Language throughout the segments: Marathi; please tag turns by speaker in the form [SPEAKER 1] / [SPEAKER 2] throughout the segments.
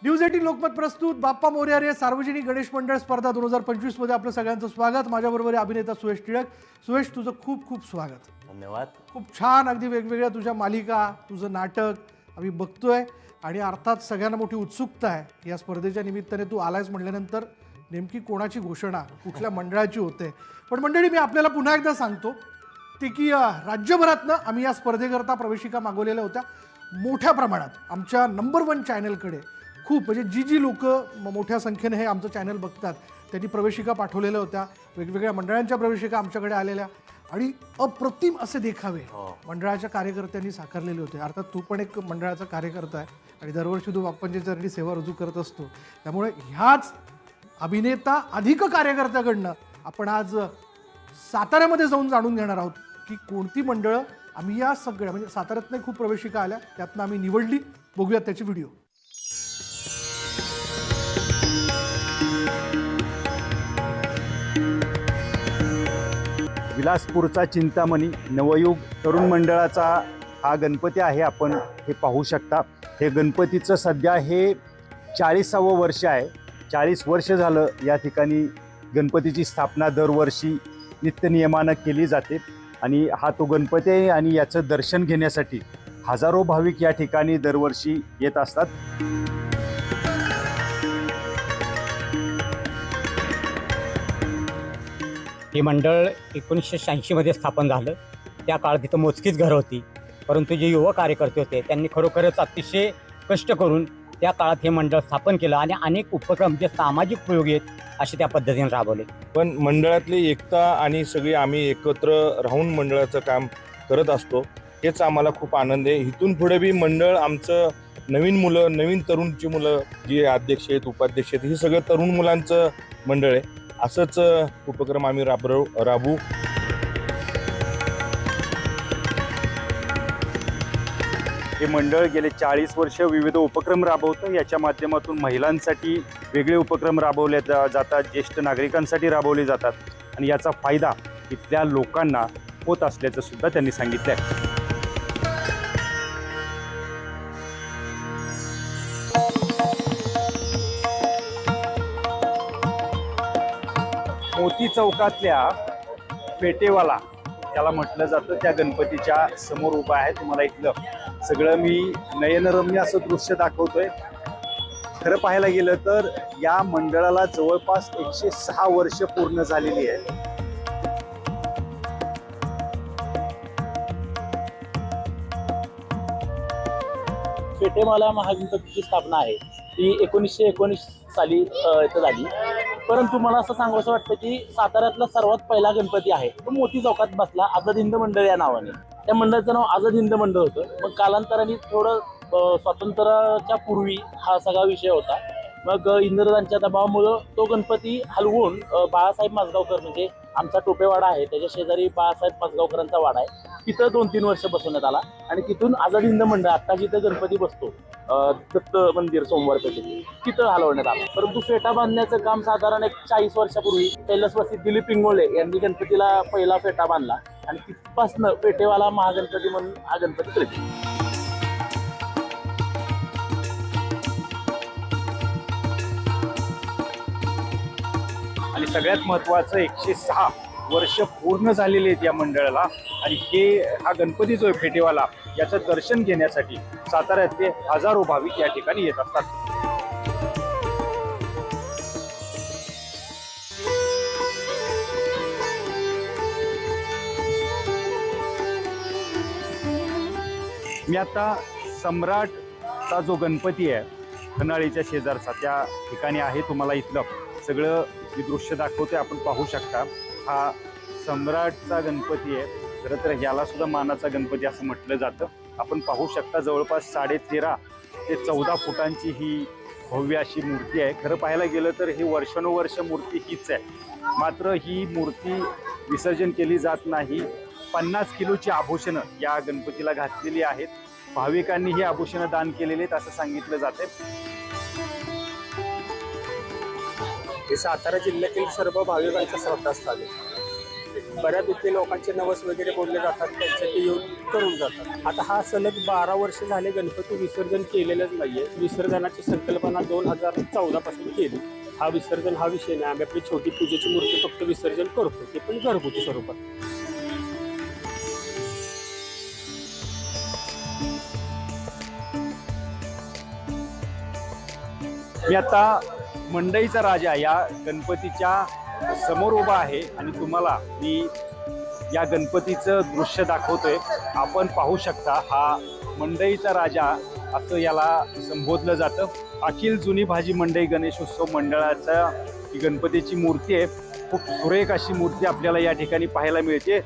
[SPEAKER 1] न्यूज 18 लोकमत प्रस्तुत बाप्पा मोरया सार्वजनिक गणेश मंडळ स्पर्धा 2025 मध्ये आपलं सगळ्यांचं स्वागत। माझ्याबरोबर आहे अभिनेता सुयश टिळक। सुयश, तुझं खूप खूप स्वागत।
[SPEAKER 2] धन्यवाद।
[SPEAKER 1] खूप छान, अगदी वेगवेगळ्या तुझ्या मालिका, तुझं नाटक आम्ही बघतोय आणि अर्थात सगळ्यांना मोठी उत्सुकता आहे या स्पर्धेच्या निमित्ताने तू आलायस म्हटल्यानंतर नेमकी कोणाची घोषणा कुठल्या मंडळाची होते। पण मंडळी, मी आपल्याला पुन्हा एकदा सांगतो की राज्यभरातनं आम्ही या स्पर्धेकरता प्रवेशिका मागवलेल्या होत्या मोठ्या प्रमाणात। आमच्या नंबर 1 चॅनलकडे खूप म्हणजे जी लोक मोठ्या संख्येने हे आमचं चॅनल बघतात त्यांनी प्रवेशिका पाठवलेल्या होत्या। वेगवेगळ्या मंडळांच्या प्रवेशिका आमच्याकडे आलेल्या आणि अप्रतिम असे देखावे मंडळाच्या कार्यकर्त्यांनी साकारलेले होते। अर्थात तू पण एक मंडळाचा कार्यकर्ता आहे आणि दरवर्षी तू बाप्पांच्या चरणी सेवा रुजू करत असतो, त्यामुळे ह्याच अभिनेता अधिक कार्यकर्त्याकडनं आपण आज साताऱ्यामध्ये जाऊन जाणून घेणार आहोत की कोणती मंडळं आम्ही या सगळ्या म्हणजे साताऱ्यातनं खूप प्रवेशिका आल्या त्यातनं आम्ही निवडली। बघूयात त्याची व्हिडिओ।
[SPEAKER 3] विलासपूरचा चिंतामणी नवयुग तरुण मंडळाचा हा गणपती आहे। आपण हे पाहू शकता। हे गणपतीचं सध्या हे 40वे वर्ष आहे। 40 वर्ष झालं या ठिकाणी गणपतीची स्थापना दरवर्षी नित्यनियमानं केली जाते आणि हा तो गणपती आहे आणि याचं दर्शन घेण्यासाठी हजारो भाविक या ठिकाणी दरवर्षी येत असतात।
[SPEAKER 4] हे मंडळ 1986 मध्ये स्थापन झालं। त्या काळात तिथं मोजकीच घरं होती, परंतु जे युवा कार्यकर्ते होते त्यांनी खरोखरच अतिशय कष्ट करून त्या काळात हे मंडळ स्थापन केलं आणि अनेक उपक्रम जे सामाजिक उपयोगी आहेत असे त्या पद्धतीने राबवले।
[SPEAKER 5] पण मंडळातली एकता आणि सगळी आम्ही एकत्र राहून मंडळाचं काम करत असतो, हेच आम्हाला खूप आनंद आहे। इथून पुढे बी मंडळ आमचं नवीन मुलं, नवीन तरुणची मुलं जी अध्यक्ष आहेत, उपाध्यक्ष आहेत, हे सगळं तरुण मुलांचं मंडळ आहे। असंच उपक्रम आम्ही राबवू।
[SPEAKER 3] हे मंडळ गेले 40 वर्ष विविध उपक्रम राबवतं। याच्या माध्यमातून महिलांसाठी वेगळे उपक्रम राबवले जातात, ज्येष्ठ नागरिकांसाठी राबवले जातात आणि याचा फायदा इथल्या लोकांना होत असल्याचं सुद्धा त्यांनी सांगितलं आहे। मोती चौकातल्या फेटेवाला त्याला म्हटलं जातं, त्या गणपतीच्या समोर उभा आहे। तुम्हाला इथलं सगळं मी नयनरम्य असं दृश्य दाखवतोय। खरं पाहायला गेलं तर या मंडळाला जवळपास 106 वर्ष पूर्ण झालेली आहे।
[SPEAKER 2] फेटेवाला महागणपतीची स्थापना आहे ती 1919 साली इथं झाली। परंतु मला असं सांगावंसं वाटतं की साताऱ्यातला सर्वात पहिला गणपती आहे तो मोती चौकात बसला आझाद हिंद मंडळ या नावाने। त्या मंडळाचं नाव आझाद हिंद मंडळ होतं। मग कालांतराने थोडं स्वातंत्र्याच्या पूर्वी हा सगळा विषय होता। मग इंग्रजांच्या दबावामुळं तो गणपती हलवून बाळासाहेब माझगावकर म्हणजे आमचा टोपेवाडा आहे त्याच्या शेजारी बाळासाहेब माझगावकरांचा वाडा आहे तिथं 2-3 वर्ष बसवण्यात आला आणि तिथून आझाद हिंद मंडळ आता जिथं गणपती बसतो दत्त मंदिर सोमवार पेठेत तिथं हलवण्यात आलं। परंतु फेटा बांधण्याचं काम साधारण एक 40 वर्षापूर्वी कैलासवासी दिलीप इंगोळे यांनी गणपतीला पहिला फेटा बांधला आणि तिथपासनं फेटेवाला महागणपती म्हणून हा गणपती प्रसिद्ध।
[SPEAKER 3] आणि सगळ्यात महत्त्वाचं 106 वर्ष पूर्ण झालेले आहेत या मंडळाला आणि हा गणपती जो आहे फेटेवाला याचं दर्शन घेण्यासाठी साताऱ्यातले हजारो भाविक या ठिकाणी येत असतात। मी आता सम्राटचा जो गणपती आहे खनाळीच्या शेजारचा त्या ठिकाणी आहे। तुम्हाला इथलं सगळं मी दृश्य दाखवते, आपण पाहू शकता। हा सम्राटचा गणपती आहे। खरं तर याला सुद्धा मानाचा गणपती असं म्हटलं जातं। आपण पाहू शकता जवळपास 13.5 ते 14 फुटांची ही भव्य अशी मूर्ती आहे। खरं पाहायला गेलं तर ही वर्षानुवर्ष मूर्ती हीच आहे, मात्र ही मूर्ती विसर्जन केली जात नाही। 50 किलोची आभूषणं या गणपतीला घातलेली आहेत। भाविकांनी ही आभूषणं दान केलेली आहेत असं सांगितलं जाते।
[SPEAKER 6] हे सातारा जिल्ह्यातील सर्व भाविकांचं श्रद्धास्थान आहे। बऱ्यापैकी लोकांचे नवस वगैरे बोलले जातात, त्यांचे ते येऊन करून जातात. आता हा सलग 12 वर्ष झाले गणपती विसर्जन केलेलंच नाहीये. विसर्जनाची संकल्पना 2014 पासून केली. हा विसर्जन हा विषय नाही. आम्ही आपली छोटी पूजेची मूर्ती फक्त विसर्जन करतो, ते पण घरगुती स्वरूपात.
[SPEAKER 3] मी आता मंडईचा राजा या गणपतीच्या समोर उभा आहे आणि तुम्हाला मी या गणपतीचं दृश्य दाखवतोय. आपण पाहू शकता, हा मंडईचा राजा असं याला संबोधलं जातं. अखिल जुनी भाजी मंडई गणेशोत्सव मंडळाचा ही गणपतीची मूर्ती आहे. खूप सुरेख अशी मूर्ती आपल्याला या ठिकाणी पाहायला मिळते.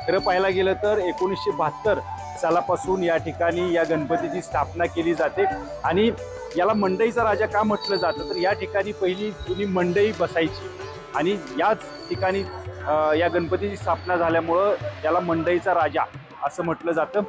[SPEAKER 3] खरं पाहायला गेलं तर 1972 सालापासून या ठिकाणी या गणपतीची स्थापना केली जाते आणि याला मंडईचा राजा का म्हटलं जातं तर या ठिकाणी पहिली जुनी मंडई बसायची आणि याच ठिकाणी या गणपतीची स्थापना झाल्यामुळं याला मंडईचा राजा असं म्हटलं जातं.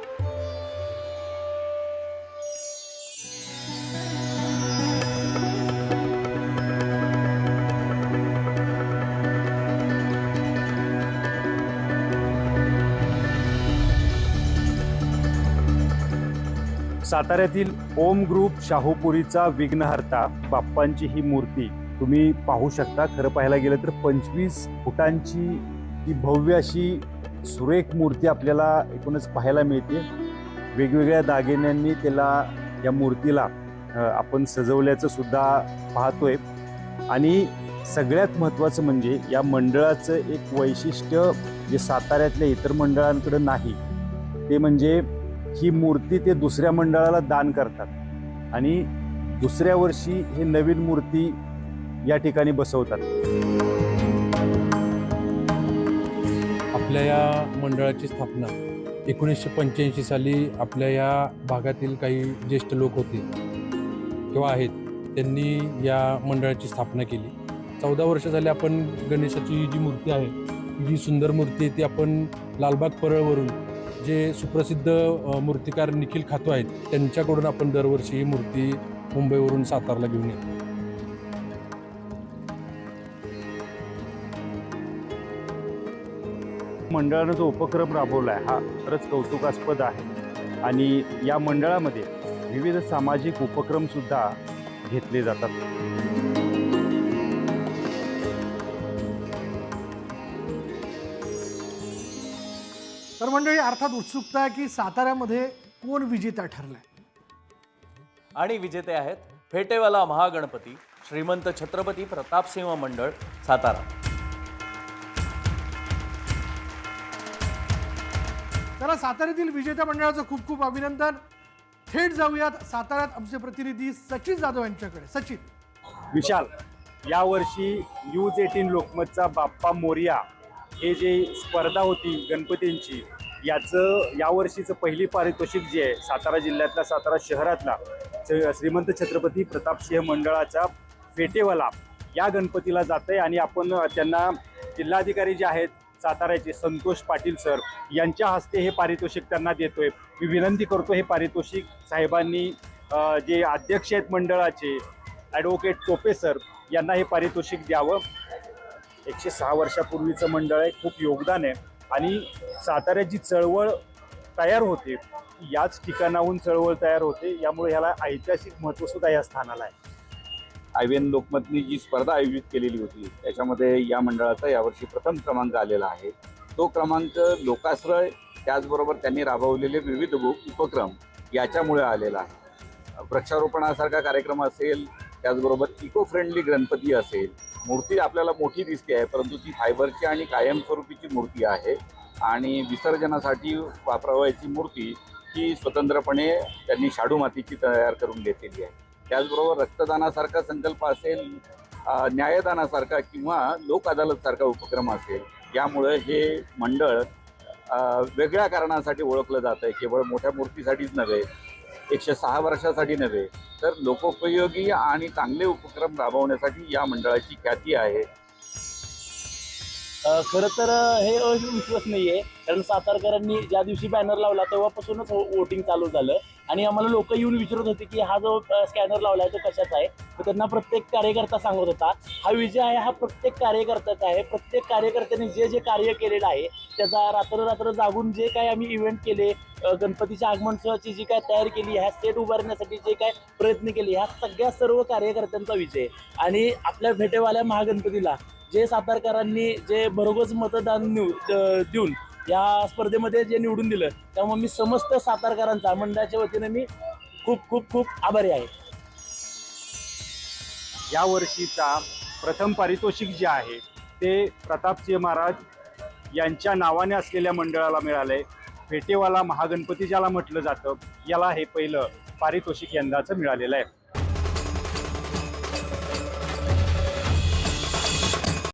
[SPEAKER 3] साताऱ्यातील ओम ग्रुप शाहूपुरीचा विघ्नहर्ता बाप्पांची ही मूर्ती तुम्ही पाहू शकता. खरं पाहायला गेलं तर 25 फुटांची ही भव्य अशी सुरेख मूर्ती आपल्याला एकूणच पाहायला मिळते. वेगवेगळ्या दागिन्यांनी त्याला या मूर्तीला आपण सजवल्याचं सुद्धा पाहतोय आणि सगळ्यात महत्त्वाचं म्हणजे या मंडळाचं एक वैशिष्ट्य जे साताऱ्यातल्या इतर मंडळांकडे नाही ते म्हणजे ही मूर्ती ते दुसऱ्या मंडळाला दान करतात आणि दुसऱ्या वर्षी ही नवीन मूर्ती या ठिकाणी बसवतात.
[SPEAKER 7] आपल्या या मंडळाची स्थापना 1985 साली आपल्या या भागातील काही ज्येष्ठ लोक होते किंवा आहेत, त्यांनी या मंडळाची स्थापना केली. 14 वर्ष झाले आपण गणेशाची जी मूर्ती आहे, जी सुंदर मूर्ती आहे, ती आपण लालबाग परळवरून जे सुप्रसिद्ध मूर्तिकार निखिल खातो आहेत त्यांच्याकडून आपण दरवर्षी ही मूर्ती मुंबईवरून सातारला घेऊन येतो.
[SPEAKER 3] मंडळानं जो उपक्रम राबवला आहे हा खरंच कौतुकास्पद आहे आणि या मंडळामध्ये विविध सामाजिक उपक्रम सुद्धा घेतले जातात.
[SPEAKER 1] तर मंडळी, अर्थात उत्सुकता आहे की साताऱ्यामध्ये कोण विजेता ठरलाय
[SPEAKER 8] आणि विजेते आहेत फेटेवाला महागणपती श्रीमंत छत्रपती प्रतापसिंह मंडळ सातारा.
[SPEAKER 1] त्याला साताऱ्यातील विजेत्या मंडळाचं खूप खूप अभिनंदन. थेट जाऊयात साताऱ्यात आमचे प्रतिनिधी सचिन जाधव यांच्याकडे. सचिन.
[SPEAKER 3] विशाल, यावर्षी न्यूज 18 लोकमतचा बाप्पा मोरया हे जे स्पर्धा होती गणपतींची, याचं यावर्षीचं पहिली पारितोषिक जे आहे सातारा जिल्ह्यातला, सातारा शहरातला श्रीमंत छत्रपती प्रतापसिंह मंडळाचा फेटेवाला या गणपतीला जात आहे आणि आपण त्यांना जिल्हाधिकारी जे आहेत साताऱ्याचे संतोष पाटील सर यांच्या हस्ते हे पारितोषिक त्यांना देतोय. मी विनंती करतो हे पारितोषिक साहेबांनी जे अध्यक्ष आहेत मंडळाचे ॲडव्होकेट टोपे सर यांना हे पारितोषिक द्यावं. 106 वर्षापूर्वीचं मंडळ आहे, खूप योगदान आहे आणि साताऱ्याची चळवळ तयार होते याच ठिकाणाहून चळवळ तयार होते, यामुळे ह्याला ऐतिहासिक महत्त्व सुद्धा या स्थानाला आहे.
[SPEAKER 9] IVN लोकमतनी जी स्पर्धा आयोजित केलेली होती त्याच्यामध्ये या मंडळाचा यावर्षी प्रथम क्रमांक आलेला आहे. तो क्रमांक लोकाश्रय त्याचबरोबर त्यांनी राबवलेले विविध उपक्रम याच्यामुळे आलेला आहे. वृक्षारोपणासारखा कार्यक्रम असेल, त्याचबरोबर इको फ्रेंडली गणपती असेल. मूर्ती आपल्याला मोठी दिसते आहे परंतु ती फायबरची आणि कायमस्वरूपीची मूर्ती आहे आणि विसर्जनासाठी वापरावयाची मूर्ती ही स्वतंत्रपणे त्यांनी शाडू मातीची तयार करून घेतलेली आहे. त्याचबरोबर रक्तदानासारखा संकल्प असेल, न्यायदानासारखा किंवा लोक अदालतसारखा उपक्रम असेल, यामुळे हे मंडळ वेगळ्या कारणासाठी ओळखलं जातं आहे. केवळ मोठ्या मूर्तीसाठीच नव्हे, 106 वर्षासाठी नव्हे, तर लोकोपयोगी आणि चांगले उपक्रम राबवण्यासाठी या मंडळाची ख्याती आहे.
[SPEAKER 2] खरं तर हे अविश्वसनीय आहे, कारण सातारकरांनी ज्या दिवशी बॅनर लावला तेव्हापासूनच वोटिंग चालू झालं आणि आम्हाला लोक येऊन विचारत होते की हा जो स्कॅनर लावला आहे तो कशाचा आहे. तर त्यांना प्रत्येक कार्यकर्ता सांगत होता हा विजय आहे हा प्रत्येक कार्यकर्त्याचा आहे. प्रत्येक कार्यकर्त्याने जे जे कार्य केलेलं आहे त्याचा रात्र जागून जे काय आम्ही इव्हेंट केले, गणपतीच्या आगमनोत्सवाची जी काय तयारी केली, ह्या सेट उभारण्यासाठी जे काय प्रयत्न केले, ह्या सगळ्या सर्व कार्यकर्त्यांचा विजय. आणि आपल्या भेटेवाल्या महागणपतीला जे सातारकरांनी जे भरघोस मतदान देऊन या स्पर्धेमध्ये जे निवडून दिलं, त्यामुळे मी समस्त सातारकरांचा मंडळाच्या वतीने मी खूप खूप खूप आभारी आहे.
[SPEAKER 3] या वर्षीचा प्रथम पारितोषिक जे आहे ते प्रतापसिंह महाराज यांच्या नावाने असलेल्या मंडळाला मिळालंय. फेटेवाला महागणपती ज्याला म्हटलं जातं, याला हे पहिलं पारितोषिक यंदाचं मिळालेलं आहे.